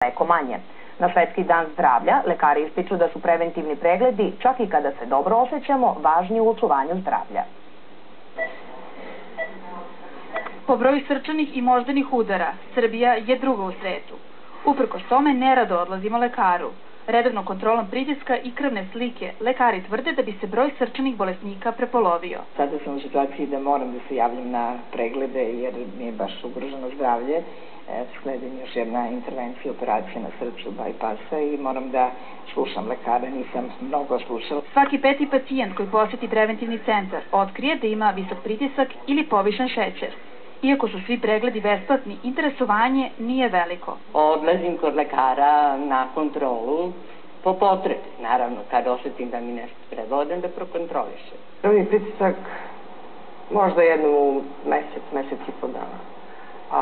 daleko manje. Na Svetski dan zdravlja lekari ističu da su preventivni pregledi, čak i kada se dobro osjećamo, važni u očuvanju zdravlja. Po broju srčanih i moždanih udara, Srbija je druga u svetu. Uprkos tome, nerado odlazimo lekaru. Redovnom kontrolom pritiska i krvne slike, lekari tvrde da bi se broj srčanih bolesnika prepolovio. Sada sam u situaciji da moram da se javljam na preglede jer mi je baš ugroženo zdravlje. Sledi još jedna intervencija, operacija na srcu, bajpasa i moram da slušam lekara, nisam mnogo slušala. Svaki peti pacijent koji posjeti preventivni centar otkrije da ima visok pritisak ili povišen šećer. Iako su svi pregledi besplatni, interesovanje nije veliko. Odlazim kod lekara na kontrolu po potrebi. Naravno, kad osjetim da mi nešto treba, odem da prokontrolišem. Krvni pritisak možda jednom u mesec i po dana. A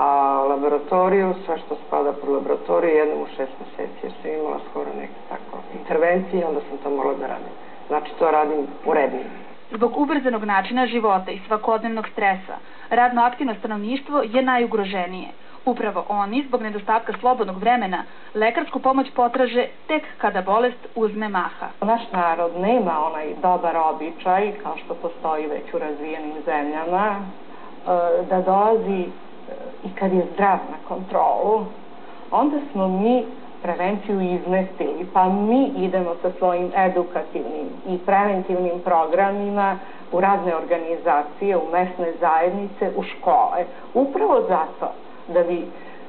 laboratoriju, sve što spada po laboratoriju, jednom u 6 meseci, jer sam imala skoro neke tako intervencije, onda sam to morala da radim. Znači, to radim uredno. Zbog ubrzanog načina života i svakodnevnog stresa, radno aktivno stanovništvo je najugroženije. Upravo oni, zbog nedostatka slobodnog vremena, lekarsku pomoć potraže tek kada bolest uzme maha. Naš narod nema onaj dobar običaj, kao što postoji već u razvijenim zemljama, da dolazi i kad je zdrav na kontrolu, onda smo mi prevenciju izmestili, pa mi idemo sa svojim edukativnim i preventivnim programima u razne organizacije, u mesne zajednice, u škole. Upravo zato da bi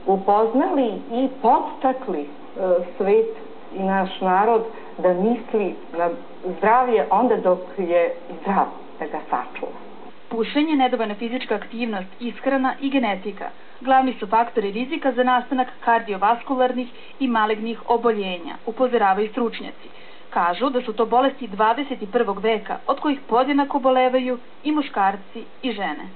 upoznali i podstakli svet i naš narod da misli na zdravlje onda dok je zdrav, da ga sačuva. Pušenje, nedovoljna fizička aktivnost, ishrana i genetika glavni su faktori rizika za nastanak kardiovaskularnih i malignih oboljenja, upozoravaju stručnjaci. Kažu da su to bolesti 21. veka, od kojih podjednako bolevaju i muškarci i žene.